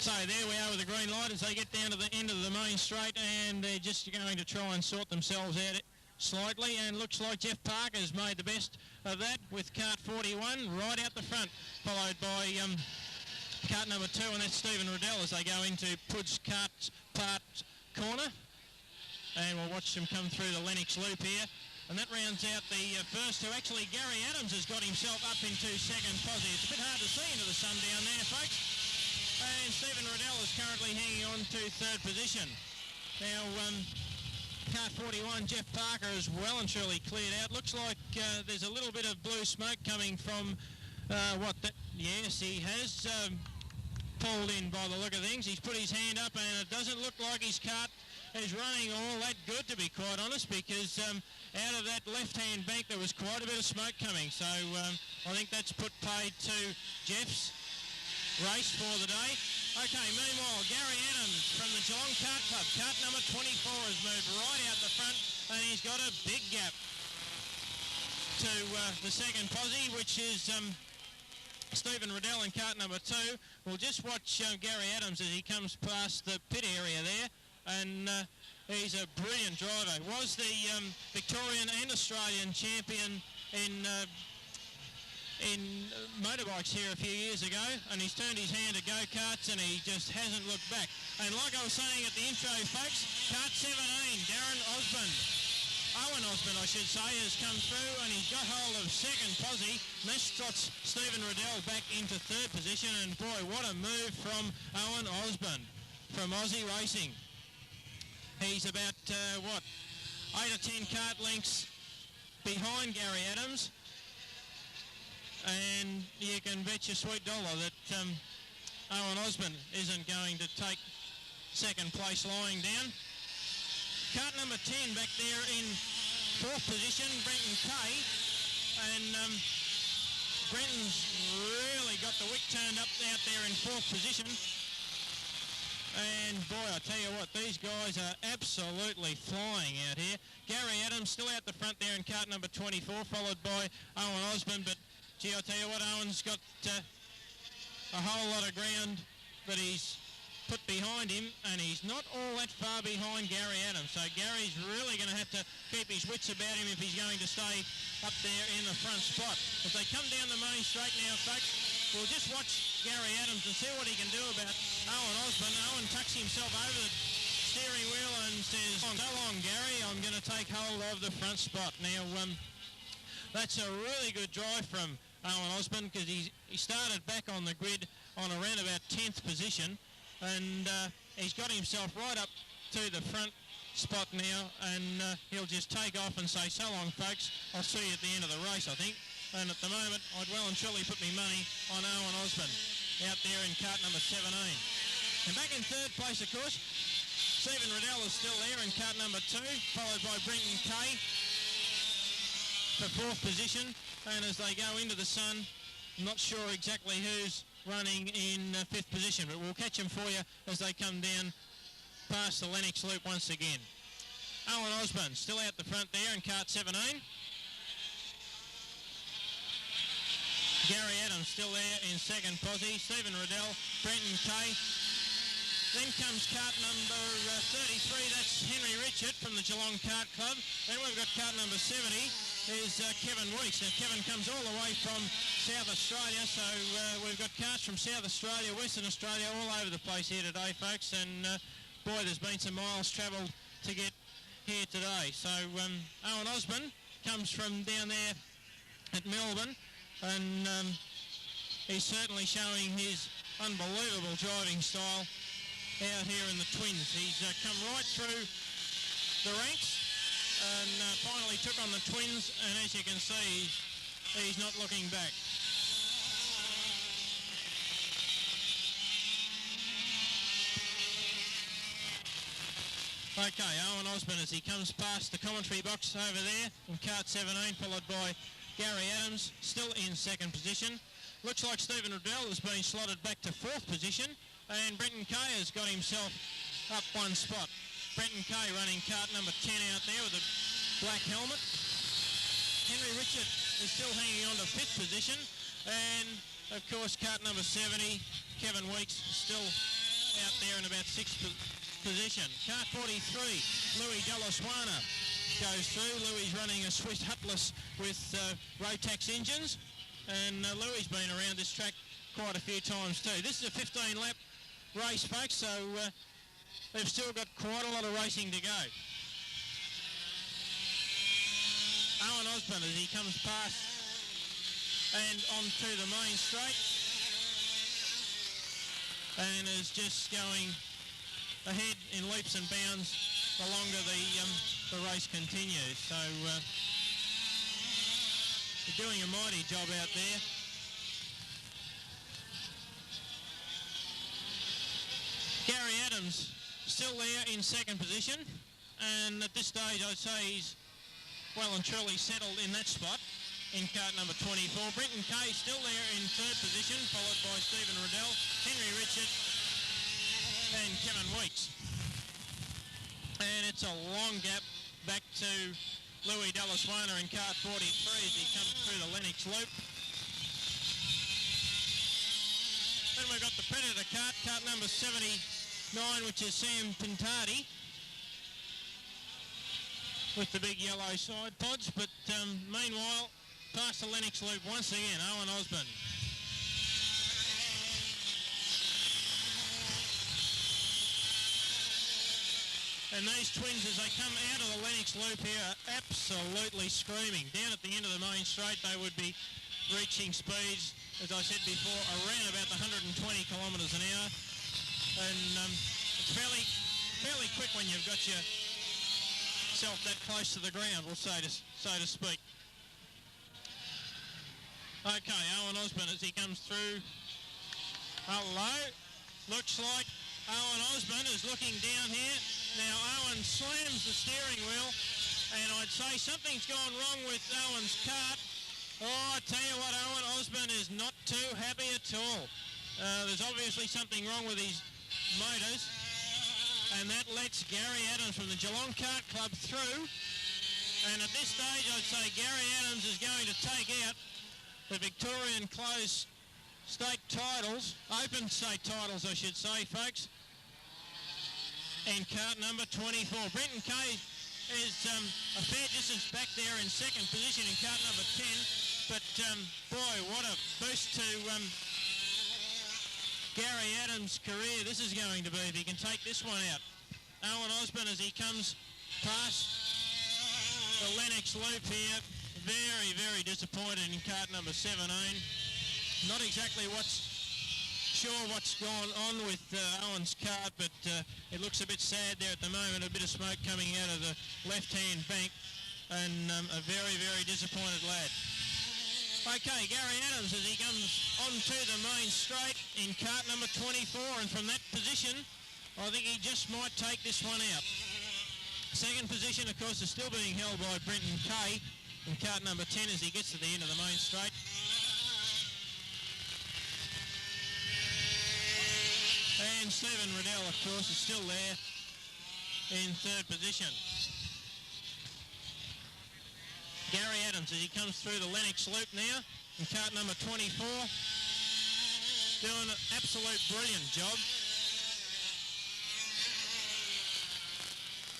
So there we are with the green light as they get down to the end of the main straight, and they're just going to try and sort themselves out slightly, and looks like Jeff Parker's made the best of that with Kart 41 right out the front, followed by Kart number 2, and that's Stephen Riddell as they go into Pud's Kart's part corner. And we'll watch them come through the Lennox loop here. And that rounds out the first two. Actually, Gary Adams has got himself up into second position. It's a bit hard to see into the sun down there, folks. And Stephen Riddell is currently hanging on to third position. Now, Kart 41, Jeff Parker is well and truly cleared out. Looks like there's a little bit of blue smoke coming from yes, he has pulled in by the look of things. He's put his hand up, and it doesn't look like his kart is running all that good, to be quite honest, because out of that left-hand bank there was quite a bit of smoke coming. So I think that's put paid to Jeff's race for the day. Okay, meanwhile, Gary Adams from the Geelong Kart Club, kart number 24, has moved right out the front, and he's got a big gap to the second posse, which is Stephen Riddell in kart number 2. We'll just watch Gary Adams as he comes past the pit area there, and he's a brilliant driver. Was the Victorian and Australian champion in motorbikes here a few years ago, and he's turned his hand to go-karts, and he just hasn't looked back. And like I was saying at the intro, folks, kart 17, Owen Osmond, I should say, has come through, and he's got hold of second posse. This trots Stephen Riddell back into third position, and boy, what a move from Owen Osmond from Aussie Racing. He's about, 8 or 10 kart lengths behind Gary Adams, and you can bet your sweet dollar that Owen Osmond isn't going to take second place lying down. Kart number 10 back there in fourth position, Brenton Kay, and Brenton's really got the wick turned up out there in fourth position. And boy, I tell you what, these guys are absolutely flying out here. Gary Adams still out the front there in kart number 24, followed by Owen Osmond. But gee, I tell you what, Owen's got a whole lot of ground that he's put behind him, and he's not all that far behind Gary Adams. So Gary's really going to have to keep his wits about him if he's going to stay up there in the front spot. As they come down the main straight now, folks, we'll just watch Gary Adams and see what he can do about Owen Osmond. Owen tucks himself over the steering wheel and says, "So long, Gary, I'm going to take hold of the front spot." Now, that's a really good drive from Owen Osmond, because he started back on the grid on around about 10th position, and he's got himself right up to the front spot now, and he'll just take off and say, "So long, folks, I'll see you at the end of the race," I think. And at the moment, I'd well and truly put my money on Owen Osmond out there in kart number 17. And back in third place, of course, Stephen Riddell is still there in kart number 2, followed by Brenton Kay for fourth position. And as they go into the sun, I'm not sure exactly who's running in fifth position, but we'll catch them for you as they come down past the Lennox loop once again. Owen Osmond still out the front there in kart 17. Gary Adams still there in second posse. Stephen Riddell, Brenton Kay. Then comes kart number 33. That's Henry Richard from the Geelong Kart Club. Then we've got kart number 70 is Kevin Weeks. Now Kevin comes all the way from South Australia, so we've got karts from South Australia, Western Australia, all over the place here today, folks. And boy, there's been some miles travelled to get here today. So Owen Osmond comes from down there at Melbourne, and he's certainly showing his unbelievable driving style out here in the Twins. He's come right through the ranks and finally took on the Twins, and as you can see, he's not looking back. Okay, Owen Osmond as he comes past the commentary box over there in kart 17, followed by Gary Adams, still in second position. Looks like Stephen Riddell has been slotted back to fourth position, and Brenton Kay has got himself up one spot. Brenton Kay running kart number 10 out there with a black helmet. Henry Richard is still hanging on to fifth position, and of course kart number 70, Kevin Weeks still out there in about sixth position. Kart 43, Louis Delaswana goes through. Louis running a Swiss Hutless with Rotax engines, and Louis been around this track quite a few times too. This is a 15-lap race, folks, so they've still got quite a lot of racing to go. Owen Osmond as he comes past and onto the main straight, and is just going ahead in leaps and bounds the longer the race continues. So they're doing a mighty job out there. Gary Adams still there in second position, and at this stage I'd say he's well and truly settled in that spot in kart number 24. Brenton Kay still there in third position, followed by Stephen Riddell, Henry Richard and Kevin Weeks. And it's a long gap back to Louis Delaswana in kart 43 as he comes through the Lennox Loop. Then we've got the Predator kart number 79, which is Sam Pintardi with the big yellow side pods. But meanwhile, past the Lennox Loop once again, Owen Osmond. And these twins, as they come out of the Lennox Loop here, are absolutely screaming. Down at the end of the main straight, they would be reaching speeds, as I said before, around about the 120 kilometres an hour. And it's fairly quick when you've got yourself that close to the ground, so to speak. Okay, Owen Osmond as he comes through. Hello. Looks like Owen Osmond is looking down here. Now Owen slams the steering wheel, and I'd say something's gone wrong with Owen's kart. Oh, I tell you what, Owen Osmond is not too happy at all. There's obviously something wrong with his motors, and that lets Gary Adams from the Geelong Kart Club through. And at this stage, I'd say Gary Adams is going to take out the Victorian closed state titles, open state titles, I should say, folks, in kart number 24. Brenton Kay is a fair distance back there in second position in kart number 10, but boy, what a boost to Gary Adams' career this is going to be if he can take this one out. Owen Osmond as he comes past the Lennox Loop here, very, very disappointed in kart number 17. Not exactly sure what's gone on with Owen's kart, but it looks a bit sad there at the moment. A bit of smoke coming out of the left-hand bank, and a very, very disappointed lad. Okay, Gary Adams as he comes onto the main straight in kart number 24, and from that position, I think he just might take this one out. Second position, of course, is still being held by Brenton Kay in kart number 10 as he gets to the end of the main straight. And Stephen Riddell, of course, is still there in third position. Gary Adams as he comes through the Lennox Loop now in kart number 24, doing an absolute brilliant job.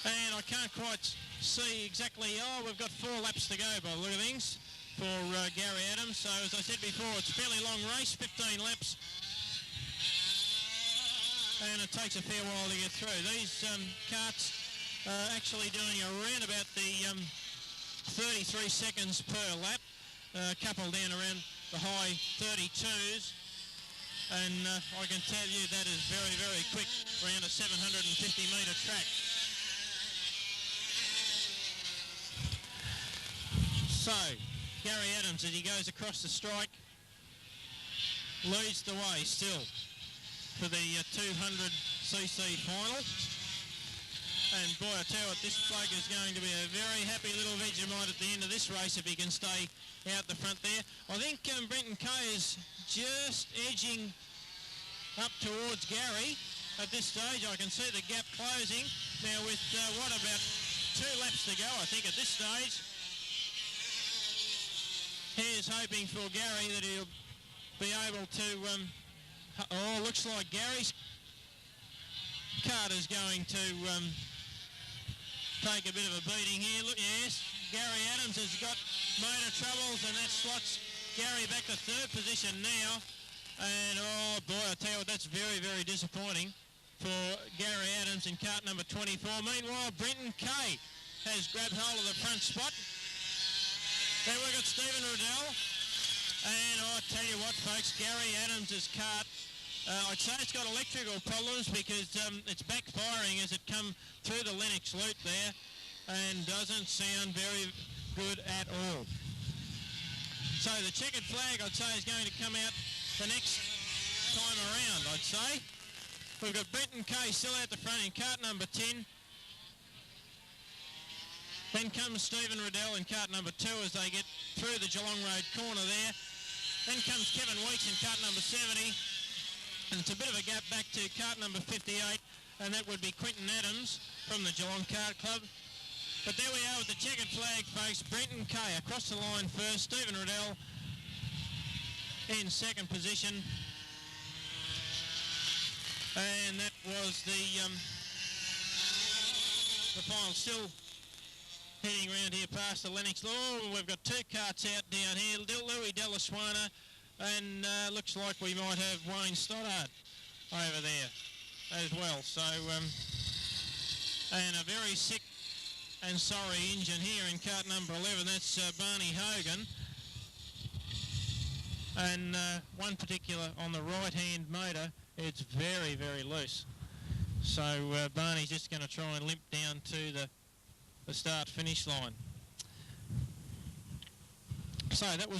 And I can't quite see exactly, we've got 4 laps to go by the look of things for Gary Adams. So as I said before, it's a fairly long race, 15 laps. And it takes a fair while to get through. These karts are actually doing around about the 33 seconds per lap, a couple down around the high 32s. And I can tell you that is very, very quick around a 750 metre track. So, Gary Adams, as he goes across the strike, leads the way still for the 200cc final. And boy, I tell you what, this bloke is going to be a very happy little Vegemite at the end of this race if he can stay out the front there. I think Brenton Kay is just edging up towards Gary at this stage. I can see the gap closing. Now with, what, about 2 laps to go, I think, at this stage. Here's hoping for Gary that he'll be able to... looks like Gary's Kart is going to take a bit of a beating here. Look, yes, Gary Adams has got motor troubles, and that slots Gary back to third position now. And, oh, boy, I tell you what, that's very, very disappointing for Gary Adams in cart number 24. Meanwhile, Brenton Kay has grabbed hold of the front spot. Then we've got Stephen Riddell. And I tell you what, folks, Gary Adams' cart, I'd say it's got electrical problems because it's backfiring as it come through the Lennox loop there and doesn't sound very good at all. So the checkered flag, I'd say, is going to come out the next time around, I'd say. We've got Brenton Kay still out the front in cart number 10. Then comes Stephen Riddell in cart number 2 as they get through the Geelong Road corner there. Then comes Kevin Weeks in cart number 70. And it's a bit of a gap back to cart number 58, and that would be Quinton Adams from the Geelong Kart Club. But there we are with the checkered flag, folks. Brenton Kay across the line first. Stephen Riddell in second position. And that was the final. Still heading around here past the Lennox. Oh, we've got two carts out down here. Louis Delaswana, and looks like we might have Wayne Stoddart over there as well. So, and a very sick and sorry engine here in cart number 11. That's Barney Hogan. And one particular on the right-hand motor, it's very, very loose. So Barney's just going to try and limp down to the start-finish line. So that was the